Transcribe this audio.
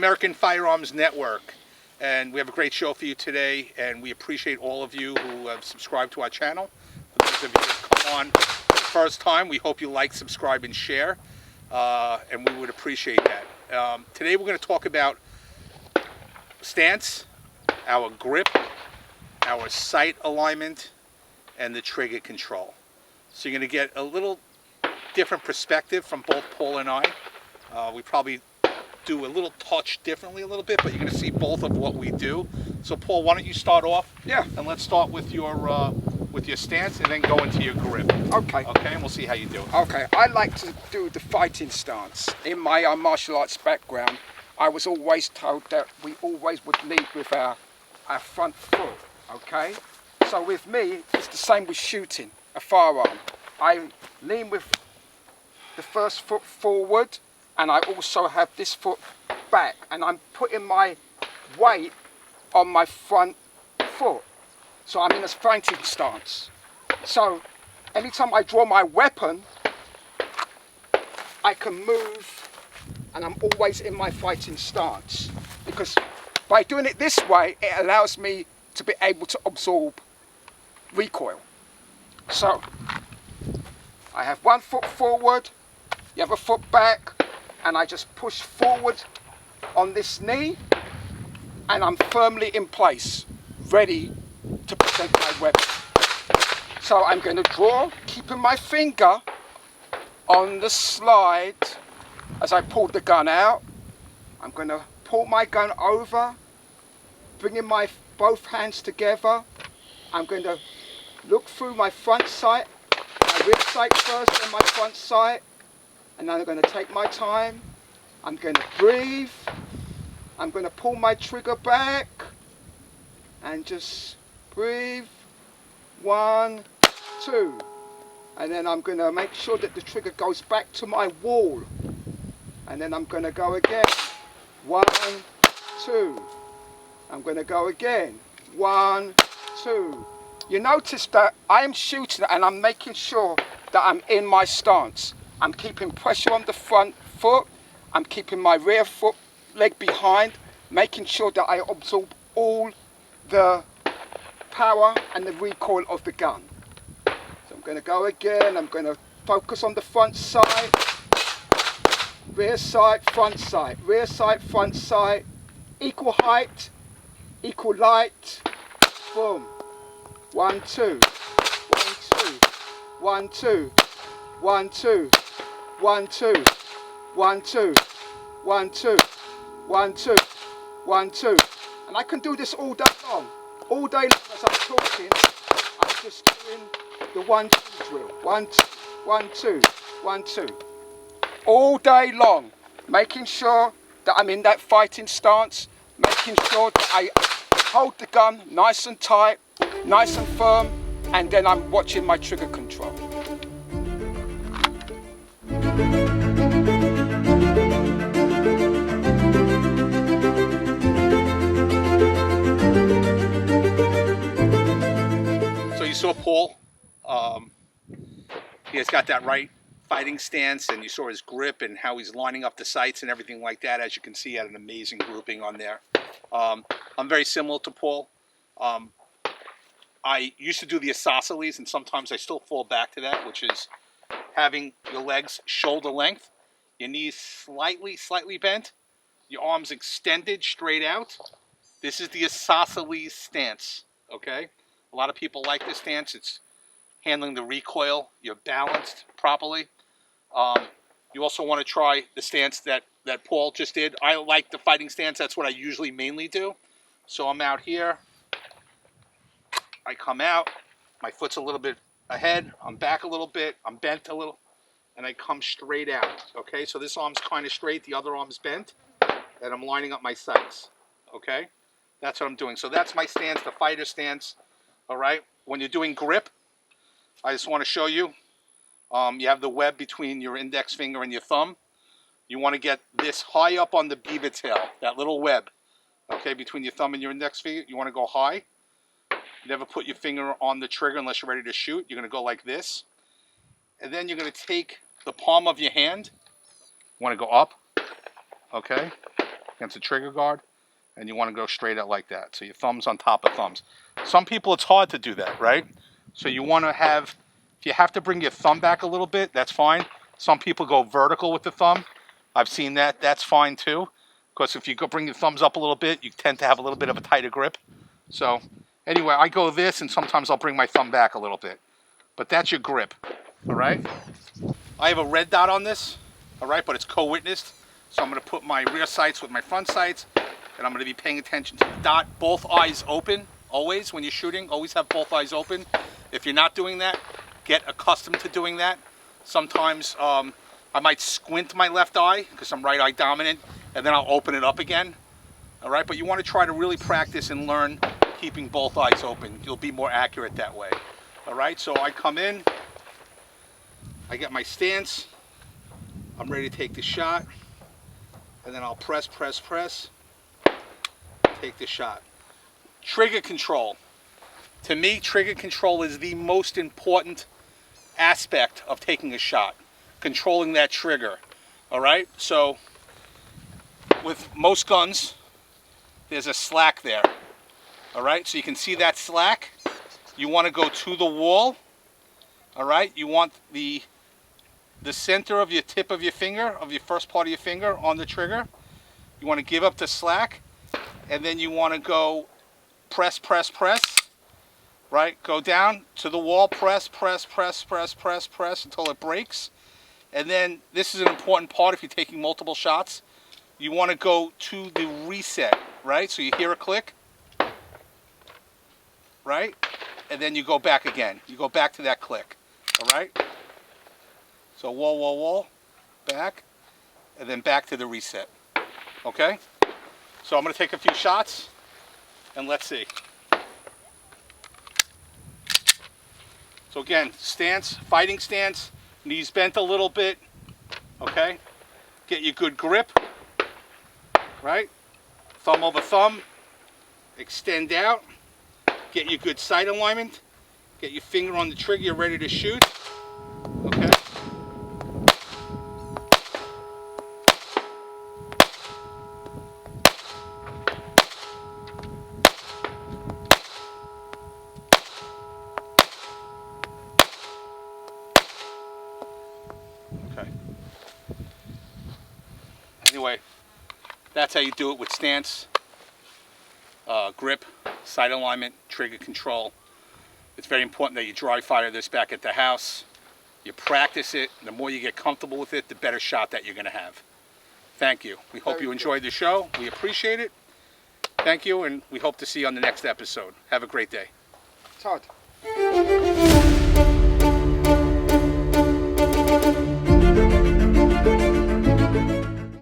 American Firearms Network, and we have a great show for you today, and we appreciate all of you who have subscribed to our channel. For those of you who have come on for the first time, we hope you like, subscribe, and share, and we would appreciate that. Today we're going to talk about stance, our grip, our sight alignment, and the trigger control. So you're going to get a little different perspective from both Paul and I. We probably do a little touch differently a little bit, but you're going to see both of what we do. So Paul, why don't you start off? Yeah. And let's start with your stance and then go into your grip. Okay. Okay, and we'll see how you do it. Okay, I like to do the fighting stance. In my martial arts background, I was always told that we always would lead with our front foot, okay? So with me, it's the same with shooting a firearm. I lean with the first foot forward, and I also have this foot back, and I'm putting my weight on my front foot. So I'm in a fighting stance. So anytime I draw my weapon, I can move, and I'm always in my fighting stance. Because by doing it this way, it allows me to be able to absorb recoil. So I have one foot forward, the other foot back, and I just push forward on this knee, and I'm firmly in place, ready to present my weapon. So I'm going to draw, keeping my finger on the slide as I pull the gun out. I'm going to pull my gun over, bringing my both hands together. I'm going to look through my front sight, my rear sight first, and my front sight. And then I'm going to take my time. I'm going to breathe. I'm going to pull my trigger back and just breathe. 1, 2. And then I'm going to make sure that the trigger goes back to my wall. And then I'm going to go again. 1, 2. I'm going to go again. 1, 2. You notice that I'm shooting and I'm making sure that I'm in my stance. I'm keeping pressure on the front foot. I'm keeping my rear foot leg behind, making sure that I absorb all the power and the recoil of the gun. So I'm going to go again. I'm going to focus on the front side, rear side, front side, rear side, front side, equal height, equal light. Boom. 1, 2. 1, 2. 1, 2. 1, 2. 1, 2. 1, 2. 1, 2. 1, 2. 1, 2. And I can do this all day long. All day long as I'm talking, I'm just doing the 1, 2 drill. 1, 2. 1, 2. 1, 2. All day long, making sure that I'm in that fighting stance, making sure that I hold the gun nice and tight, nice and firm, and then I'm watching my trigger control. So you saw Paul. He has got that right fighting stance, and you saw his grip and how he's lining up the sights and everything like that. As you can see, he had an amazing grouping on there. I'm very similar to Paul. I used to do the Isosceles, and sometimes I still fall back to that, which is having your legs shoulder length, your knees slightly bent, your arms extended straight out. This is the Isosceles stance, okay? A lot of people like this stance. It's handling the recoil. You're balanced properly. You also want to try the stance that Paul just did. I like the fighting stance. That's what I usually mainly do. So I'm out here. I come out. My foot's a little bit ahead. I'm back a little bit. I'm bent a little. And I come straight out. Okay, so this arm's kind of straight. The other arm's bent. And I'm lining up my sights. Okay, that's what I'm doing. So that's my stance, the fighter stance. All right, when you're doing grip, I just want to show you. You have the web between your index finger and your thumb. You want to get this high up on the beaver tail, that little web, okay, between your thumb and your index finger. You want to go high. Never put your finger on the trigger unless you're ready to shoot. You're going to go like this. And then you're going to take the palm of your hand. You want to go up, okay? against the trigger guard, and you want to go straight out like that. So your thumb's on top of thumbs. Some people, it's hard to do that, right? So you want to have, if you have to bring your thumb back a little bit, that's fine. Some people go vertical with the thumb. I've seen that. That's fine too. Because if you go bring your thumbs up a little bit, you tend to have a little bit of a tighter grip. So anyway, I go this, and sometimes I'll bring my thumb back a little bit. But that's your grip, all right? I have a red dot on this, all right, but it's co-witnessed. So I'm going to put my rear sights with my front sights, and I'm going to be paying attention to the dot. Both eyes open, always, when you're shooting. Always have both eyes open. If you're not doing that, get accustomed to doing that. Sometimes I might squint my left eye because I'm right eye dominant, and then I'll open it up again. All right, but you want to try to really practice and learn keeping both eyes open. You'll be more accurate that way. All right, so I come in, I get my stance, I'm ready to take the shot, and then I'll press, take the shot. Trigger control. To me, trigger control is the most important aspect of taking a shot. Controlling that trigger. All right, so with most guns, there's a slack there. All right, so you can see that slack. You want to go to the wall. All right, you want the center of your tip of your finger, of your first part of your finger on the trigger. You want to give up the slack, and then you want to go press, right? Go down to the wall, press until it breaks. And then this is an important part if you're taking multiple shots. You want to go to the reset, right? So you hear a click, right? And then you go back again. You go back to that click, all right? So wall, back, and then back to the reset, okay? So I'm going to take a few shots, and let's see. So again, stance, fighting stance, knees bent a little bit, okay? Get your good grip, right? Thumb over thumb, extend out, get your good sight alignment, get your finger on the trigger, you're ready to shoot, okay? Okay. Anyway, that's how you do it with stance, grip, sight alignment, trigger control. It's very important that you dry fire this back at the house. You practice it. The more you get comfortable with it, the better shot that you're going to have. Thank you. We hope you enjoyed the show. We appreciate it. Thank you, and we hope to see you on the next episode. Have a great day. Todd.